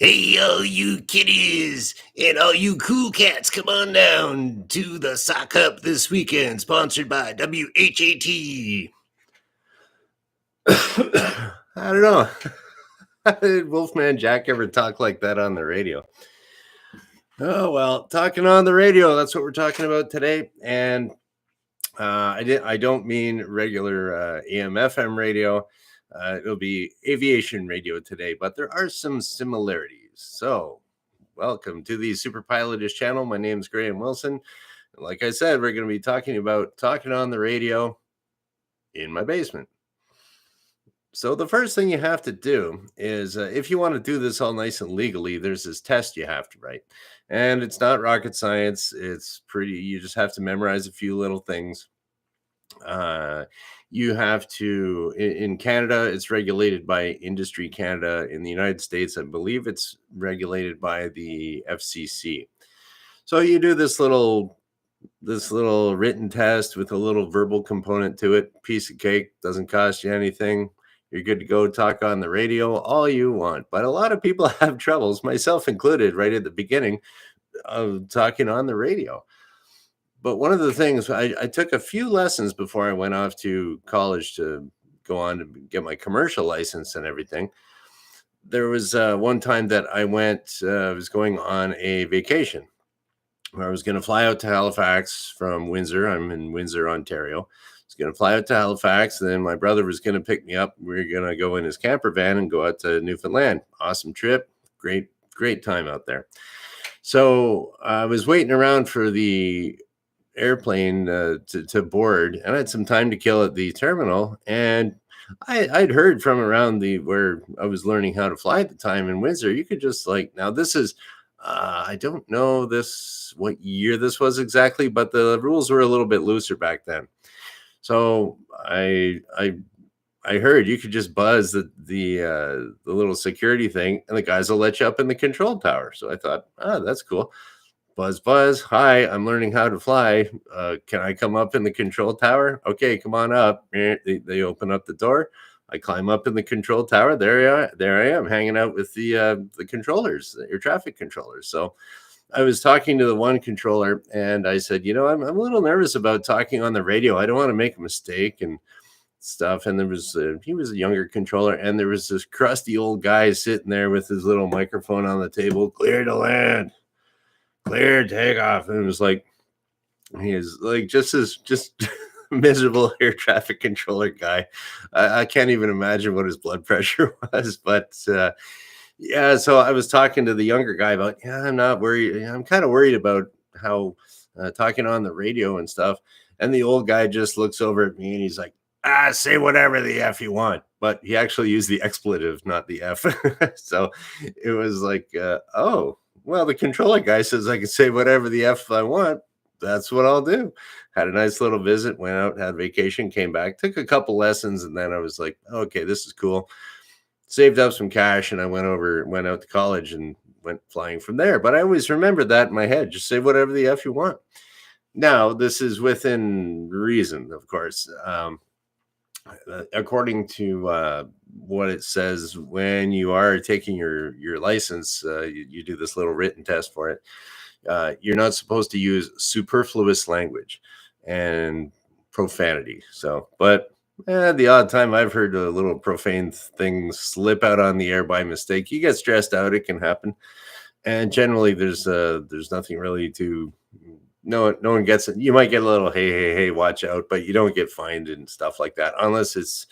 Hey, all you kiddies and all you cool cats, come on down to the Sock Up this weekend, sponsored by WHAT. I don't know. How did Wolfman Jack ever talk like that on the radio? Oh, well, talking on the radio, that's what we're talking about today. And I don't mean regular AM/FM radio. It'll be aviation radio today, but there are some similarities. So, welcome to the Superpilotish channel. My name's Graham Wilson. And like I said, we're going to be talking about talking on the radio in my basement. So the first thing you have to do is, if you want to do this all nice and legally, there's this test you have to write. And it's not rocket science. It's pretty, you just have to memorize a few little things. You have to, in Canada, it's regulated by Industry Canada. In the United States, I believe it's regulated by the FCC. So you do this little written test with a little verbal component to it. Piece of cake, doesn't cost you anything. You're good to go, talk on the radio all you want. But a lot of people have troubles, myself included, right at the beginning of talking on the radio. But one of the things, I took a few lessons before I went off to college to go on to get my commercial license and everything. There was one time that I was going on a vacation where I was going to fly out to Halifax from Windsor. I'm in Windsor, Ontario. I was going to fly out to Halifax, and then my brother was going to pick me up. We were going to go in his camper van and go out to Newfoundland. Awesome trip. Great time out there. So I was waiting around for the airplane to board, and I had some time to kill at the terminal, and I'd heard from around where I was learning how to fly at the time in Windsor, you could just now this is I don't know what year this was exactly, but the rules were a little bit looser back then. So I heard you could just buzz the little security thing, and the guys will let you up in the control tower. So I thought, that's cool. Buzz. Hi, I'm learning how to fly. Can I come up in the control tower? Okay, come on up. They open up the door. I climb up in the control tower. There I am, hanging out with the controllers, your traffic controllers. So I was talking to the one controller, and I said, I'm a little nervous about talking on the radio. I don't want to make a mistake and stuff. And he was a younger controller, and there was this crusty old guy sitting there with his little microphone on the table. Clear to land. Clear takeoff. And it was he is just miserable air traffic controller guy. I can't even imagine what his blood pressure was, but yeah. So I was talking to the younger guy about, I'm not worried. I'm kind of worried about how talking on the radio and stuff. And the old guy just looks over at me and he's like, say whatever the F you want. But he actually used the expletive, not the F. So it was oh, well, the controller guy says I can say whatever the F I want. That's what I'll do. Had a nice little visit, went out, had vacation, came back, took a couple lessons, and then I was like, okay, this is cool. Saved up some cash, and I went out to college and went flying from there. But I always remembered that in my head. Just say whatever the F you want. Now, this is within reason, of course. According to what it says, when you are taking your license, you do this little written test for it. You're not supposed to use superfluous language and profanity. So, but the odd time I've heard a little profane thing slip out on the air by mistake, you get stressed out. It can happen, and generally there's nothing really to. No one gets it. You might get a little hey, watch out, but you don't get fined and stuff like that unless it's.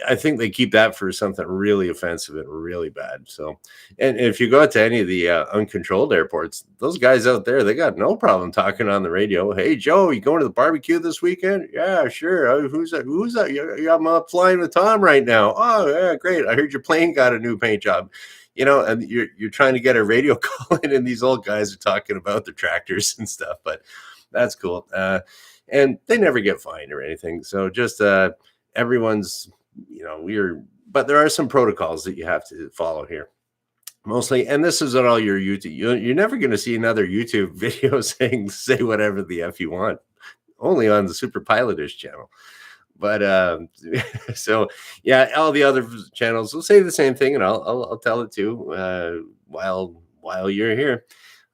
I think they keep that for something really offensive and really bad. So, and if you go out to any of the uncontrolled airports, those guys out there, they got no problem talking on the radio. Hey, Joe, you going to the barbecue this weekend? Yeah, sure. Who's that? I'm flying with Tom right now. Oh, yeah, great. I heard your plane got a new paint job. And you're trying to get a radio call in, and these old guys are talking about the tractors and stuff, but that's cool. And they never get fined or anything. So just everyone's, but there are some protocols that you have to follow here. Mostly, and this is on all your YouTube. You're never going to see another YouTube video saying say whatever the F you want. Only on the Superpilotish channel. But so yeah, all the other channels will say the same thing, and I'll tell it too while you're here.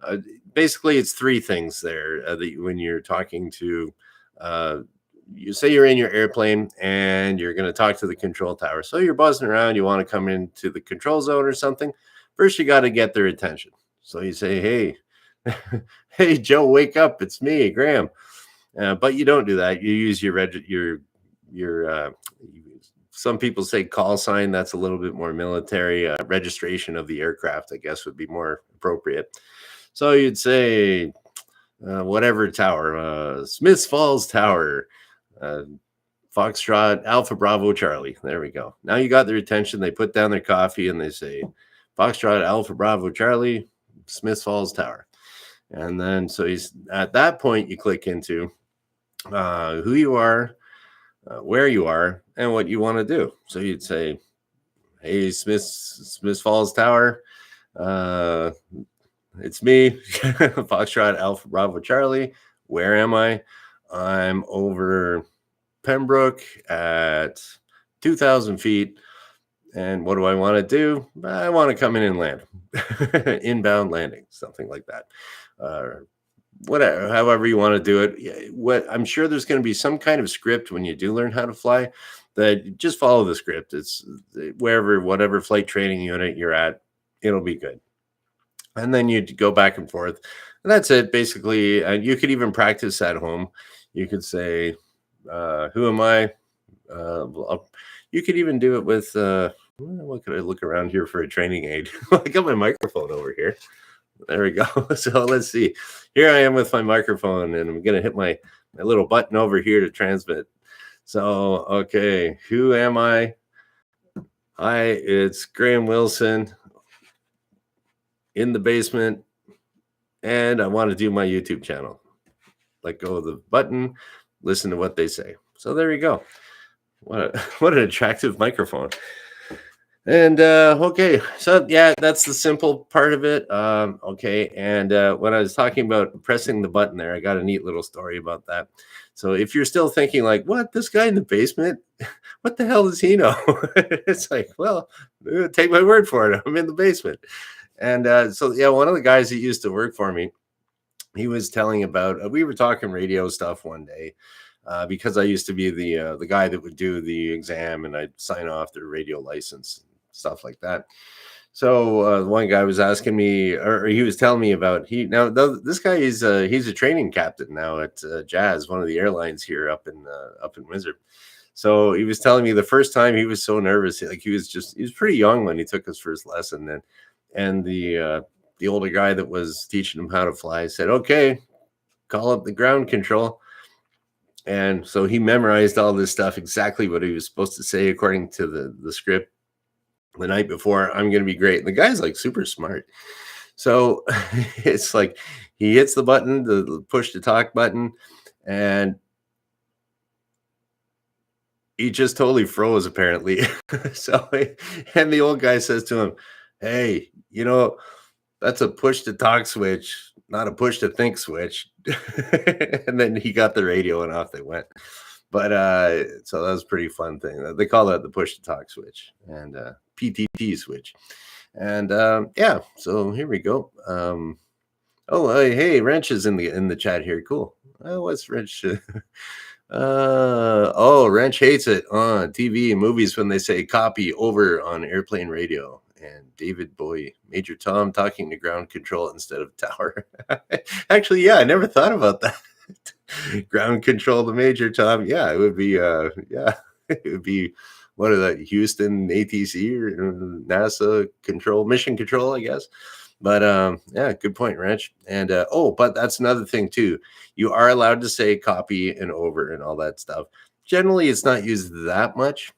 Uh, Basically, it's three things there when you're talking to. Uh, you say you're in your airplane and you're going to talk to the control tower. So you're buzzing around. You want to come into the control zone or something. First, you got to get their attention. So you say, "Hey, hey, Joe, wake up! It's me, Graham." But you don't do that. You use your some people say call sign. That's a little bit more military. Registration of the aircraft, I guess, would be more appropriate. So you'd say whatever tower, Smiths Falls Tower, uh, Foxtrot Alpha Bravo Charlie. There we go. Now you got their attention. They put down their coffee and they say Foxtrot Alpha Bravo Charlie, Smiths Falls Tower. And then so he's at that point you click into who you are, where you are, and what you want to do. So you'd say, "Hey, Smith Falls Tower, it's me, Foxtrot Alpha Bravo Charlie. Where am I? I'm over Pembroke at 2,000 feet. And what do I want to do? I want to come in and land, inbound landing, something like that." Whatever, however you want to do it. What I'm sure there's going to be some kind of script when you do learn how to fly. That just follow the script. It's whatever flight training unit you're at, it'll be good. And then you go back and forth, and that's it basically. And you could even practice at home. You could say, "Who am I?" You could even do it with. What could I look around here for a training aid? I got my microphone over here. There we go. So let's see. Here I am with my microphone, and I'm going to hit my little button over here to transmit. So, okay, who am I? It's Graham Wilson in the basement, and I want to do my YouTube channel. Let go of the button, listen to what they say. So there you go. What an attractive microphone. And okay, so yeah, that's the simple part of it. Okay, and when I was talking about pressing the button there, I got a neat little story about that. So if you're still thinking like, "What, this guy in the basement? What the hell does he know?" It's like, well, take my word for it. I'm in the basement. And so yeah, one of the guys that used to work for me, he was telling about. We were talking radio stuff one day. Because I used to be the guy that would do the exam and I'd sign off their radio license, stuff like that. So one guy was asking me, or he was telling me about this guy is he's a training captain now at Jazz, one of the airlines here up in Windsor. So he was telling me the first time he was so nervous, like he was pretty young when he took his first lesson, and the older guy that was teaching him how to fly said, "Okay, call up the ground control." And so he memorized all this stuff, exactly what he was supposed to say according to the script the night before. "I'm going to be great." And the guy's like super smart. So it's like he hits the button, the push to talk button, and he just totally froze apparently. So, and the old guy says to him, "Hey, that's a push to talk switch, not a push to think switch." And then he got the radio and off they went. But so that was a pretty fun thing. They call that the push to talk switch and PTT switch. And yeah, so here we go. Hey, Wrench is in the chat here. Cool. What's Wrench? Wrench hates it on TV and movies when they say copy over on airplane radio. And David Bowie, Major Tom talking to ground control instead of tower. Actually, yeah, I never thought about that. Ground control to Major Tom. Yeah, it would be it would be what is that, Houston ATC or NASA control, mission control, I guess. But yeah, good point, Wrench. And but that's another thing too. You are allowed to say copy and over and all that stuff. Generally, it's not used that much.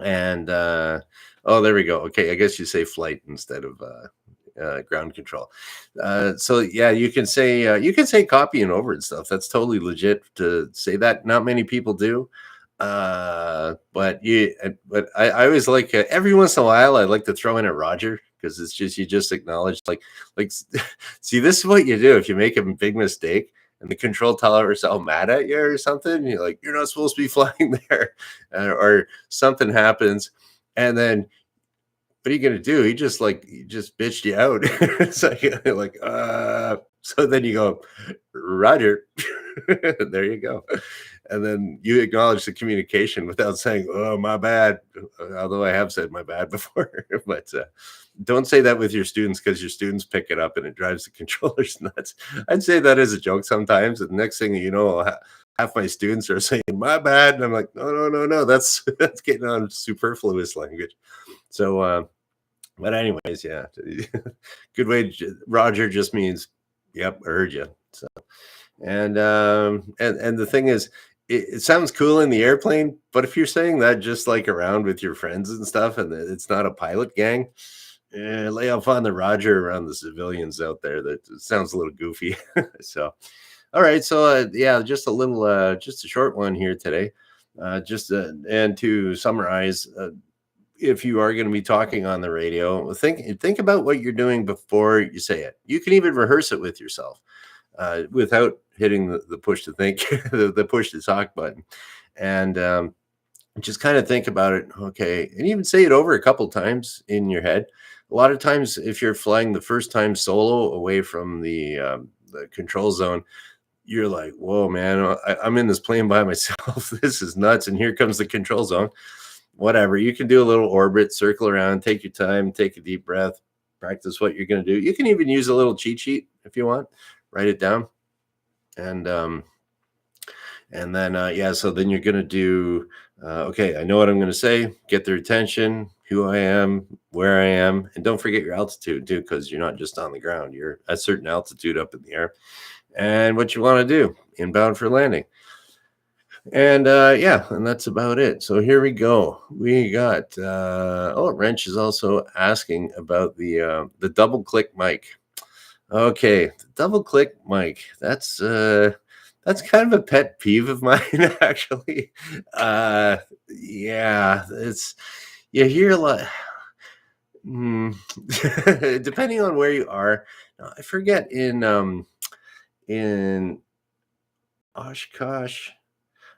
And there we go. Okay, I guess you say flight instead of ground control. So yeah, you can say copy and over and stuff. That's totally legit to say that. Not many people do. But I always like every once in a while I like to throw in a Roger, because it's just you just acknowledge like see, this is what you do if you make a big mistake, and the control tower is all mad at you or something. And you're like, you're not supposed to be flying there, or something happens, and then what are you gonna do? He just bitched you out. It's like you're like, so then you go, Roger. There you go. And then you acknowledge the communication without saying, oh, my bad. Although I have said my bad before. But don't say that with your students, because your students pick it up and it drives the controllers nuts. I'd say that as a joke sometimes. And the next thing you know, half my students are saying my bad. And I'm like, no, no, no, no. That's getting on superfluous language. So, but anyways, yeah, good way. Roger just means, yep, I heard you. So, and the thing is, it sounds cool in the airplane, but if you're saying that just like around with your friends and stuff, and it's not a pilot gang, lay off on the Roger around the civilians out there. That sounds a little goofy. So, all right, so yeah, just a little, just a short one here today. And to summarize. If you are going to be talking on the radio, think about what you're doing before you say it. You can even rehearse it with yourself without hitting the push to think, the push to talk button, and just kind of think about it. Okay, and even say it over a couple times in your head. A lot of times, if you're flying the first time solo away from the control zone, you're like, "Whoa, man! I'm in this plane by myself. This is nuts!" And here comes the control zone. Whatever, you can do a little orbit, circle around, take your time, take a deep breath, practice what you're going to do. You can even use a little cheat sheet if you want, write it down. And then yeah, so then you're going to do, okay, I know what I'm going to say, get their attention, who I am, where I am, and don't forget your altitude too, because you're not just on the ground, you're at a certain altitude up in the air, and what you want to do, inbound for landing. And yeah, and that's about it. So here we go. We got Wrench is also asking about the double click mic. Okay, the double click mic. That's kind of a pet peeve of mine, actually. Yeah, it's you hear a lot. Depending on where you are. I forget in Oshkosh.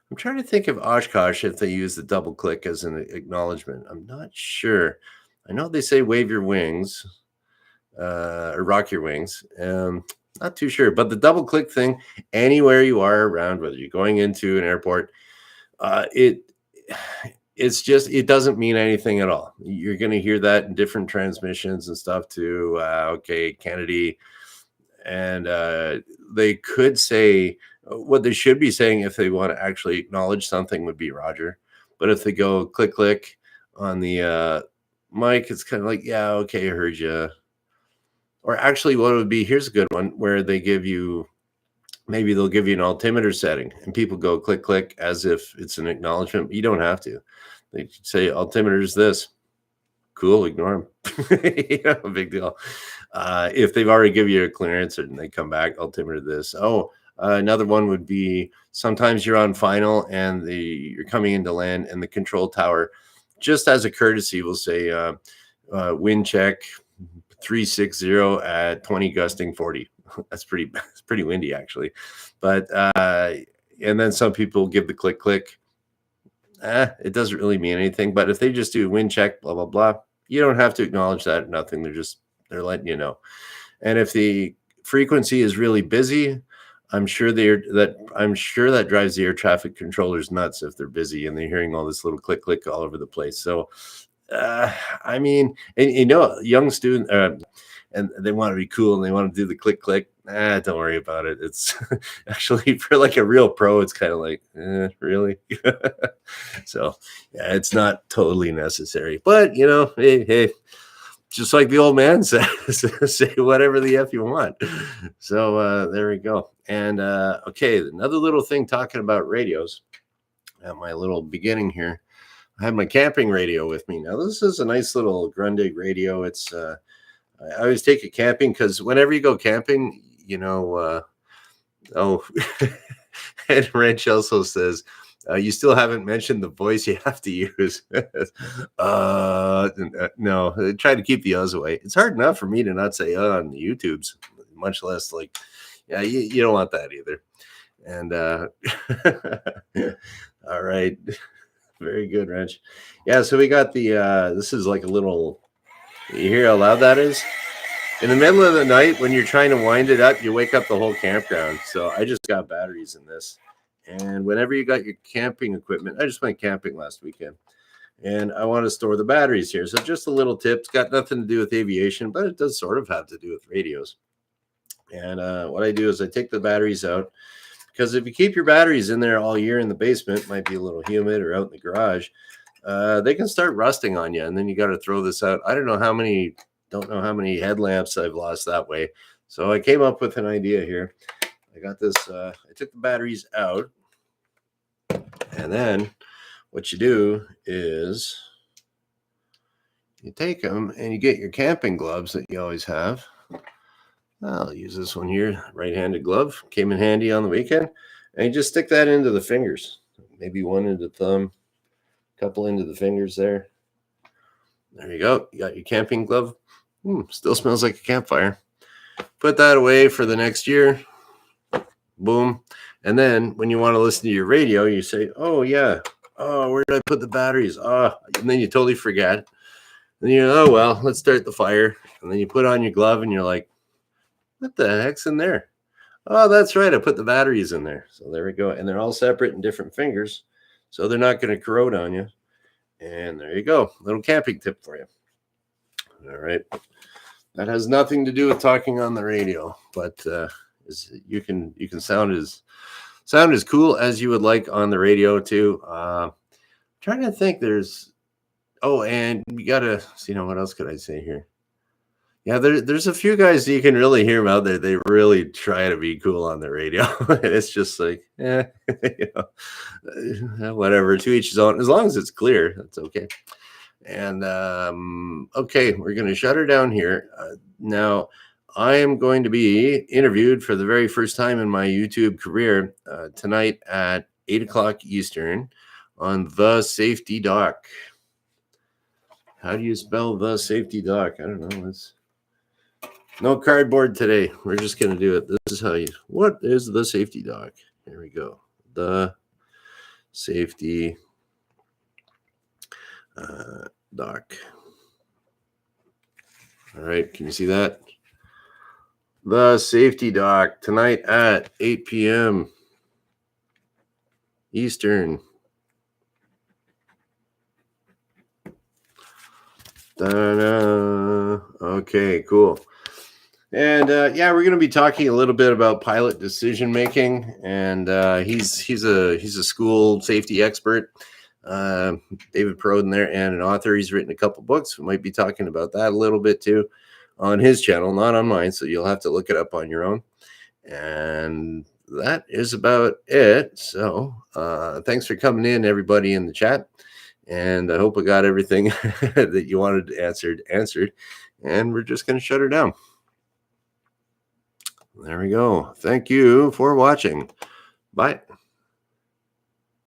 I'm trying to think of Oshkosh if they use the double click as an acknowledgement. I'm not sure. I know they say wave your wings or rock your wings. Not too sure. But the double click thing, anywhere you are around, whether you're going into an airport, it's just, it doesn't mean anything at all. You're going to hear that in different transmissions and stuff too. Okay, Kennedy. And they could say, what they should be saying if they want to actually acknowledge something would be Roger. But if they go click, click on the mic, it's kind of like, yeah, okay, I heard you. Or actually what it would be, here's a good one where they give you, maybe they'll give you an altimeter setting and people go click, click as if it's an acknowledgement. You don't have to. They say altimeter is this. Cool, ignore them. Big deal. If they've already given you a clearance and they come back, altimeter this. Another one would be sometimes you're on final and you're coming into land and the control tower, just as a courtesy, will say wind check 360 at 20 gusting 40. That's pretty windy actually. But and then some people give the click click. It doesn't really mean anything. But if they just do wind check, blah blah blah, you don't have to acknowledge that. Nothing. They're letting you know. And if the frequency is really busy, I'm sure that drives the air traffic controllers nuts if they're busy and they're hearing all this little click click all over the place. So, I mean, and young student, and they want to be cool and they want to do the click click. Don't worry about it. It's actually for like a real pro. It's kind of like, really. So, yeah, it's not totally necessary. But hey. Just like the old man says, say whatever the F you want. So there we go. And okay, another little thing talking about radios. At my little beginning here, I have my camping radio with me. Now, this is a nice little Grundig radio. It's I always take it camping because whenever you go camping, and Wrench also says, you still haven't mentioned the voice you have to use. No, try to keep the uhs away. It's hard enough for me to not say on the YouTubes, much less like, Yeah, you don't want that either. And all right. Very good, Wrench. Yeah, so we got the this is like a little, you hear how loud that is? In the middle of the night when you're trying to wind it up, you wake up the whole campground. So I just got batteries in this. And whenever you got your camping equipment, I just went camping last weekend. And I want to store the batteries here. So just a little tip. It's got nothing to do with aviation, but it does sort of have to do with radios. And what I do is I take the batteries out, because if you keep your batteries in there all year in the basement, it might be a little humid, or out in the garage, they can start rusting on you, and then you got to throw this out. I don't know how many headlamps I've lost that way. So I came up with an idea here. I got this. I took the batteries out, and then what you do is you take them and you get your camping gloves that you always have. I'll use this one here, right-handed glove. Came in handy on the weekend. And you just stick that into the fingers. Maybe one into the thumb, a couple into the fingers there. There you go. You got your camping glove. Still smells like a campfire. Put that away for the next year. Boom. And then when you want to listen to your radio, you say, oh, yeah. Oh, where did I put the batteries? Oh, and then you totally forget. And you know, oh, well, let's start the fire. And then you put on your glove and you're like, what the heck's in there? Oh, that's right. I put the batteries in there. So there we go. And they're all separate in different fingers. So they're not going to corrode on you. And there you go. Little camping tip for you. All right. That has nothing to do with talking on the radio, but you can sound as cool as you would like on the radio too. Trying to think. And you gotta see. What else could I say here? Yeah, there's a few guys that you can really hear them out there. They really try to be cool on the radio. It's just like, whatever. To each his own. As long as it's clear, that's okay. And okay, we're going to shut her down here. Now, I am going to be interviewed for the very first time in my YouTube career tonight at 8:00 Eastern on The Safety Doc. How do you spell The Safety Doc? I don't know. No cardboard today. We're just going to do it. This is what is The Safety Doc? Here we go. The Safety Doc. All right. Can you see that? The Safety Doc tonight at 8 p.m. Eastern. Ta-da. Okay, cool. And we're going to be talking a little bit about pilot decision making. And he's a school safety expert, David Proden there, and an author. He's written a couple books. We might be talking about that a little bit too on his channel, not on mine. So you'll have to look it up on your own. And that is about it. So thanks for coming in, everybody in the chat. And I hope I got everything that you wanted answered. And we're just going to shut her down. There we go. Thank you for watching. Bye.